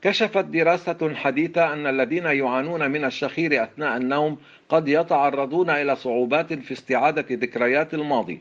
كشفت دراسة حديثة أن الذين يعانون من الشخير أثناء النوم قد يتعرضون إلى صعوبات في استعادة ذكريات الماضي.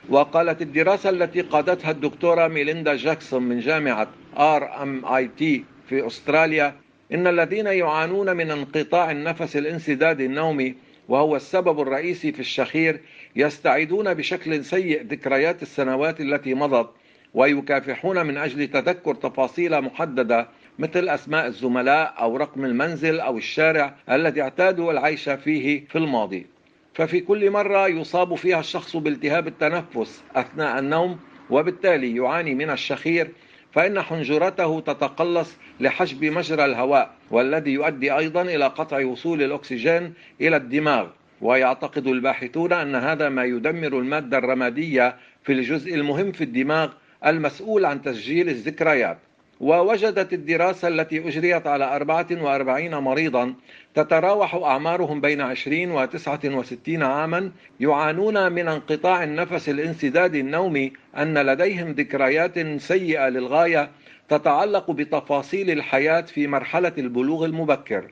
وقالت الدراسة التي قادتها الدكتورة ميليندا جاكسون من جامعة RMIT في أستراليا إن الذين يعانون من انقطاع النفس الانسدادي النومي، وهو السبب الرئيسي في الشخير، يستعيدون بشكل سيء ذكريات السنوات التي مضت، ويكافحون من أجل تذكر تفاصيل محددة مثل أسماء الزملاء أو رقم المنزل أو الشارع الذي اعتادوا العيش فيه في الماضي. ففي كل مرة يصاب فيها الشخص بالتهاب التنفس أثناء النوم وبالتالي يعاني من الشخير، فإن حنجرته تتقلص لحجب مجرى الهواء، والذي يؤدي أيضا إلى قطع وصول الأكسجين إلى الدماغ. ويعتقد الباحثون أن هذا ما يدمر المادة الرمادية في الجزء المهم في الدماغ المسؤول عن تسجيل الذكريات. ووجدت الدراسة التي أجريت على 44 مريضا تتراوح أعمارهم بين 20 و 69 عاما يعانون من انقطاع النفس الانسدادي النومي أن لديهم ذكريات سيئة للغاية تتعلق بتفاصيل الحياة في مرحلة البلوغ المبكر.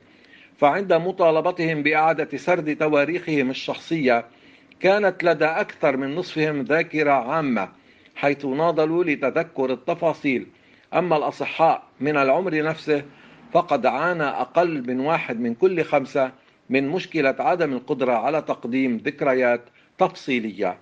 فعند مطالبتهم بإعادة سرد تواريخهم الشخصية، كانت لدى أكثر من نصفهم ذاكرة عامة، حيث ناضلوا لتذكر التفاصيل. أما الأصحاء من العمر نفسه فقد عانى أقل من 1 من كل 5 من مشكلة عدم القدرة على تقديم ذكريات تفصيلية.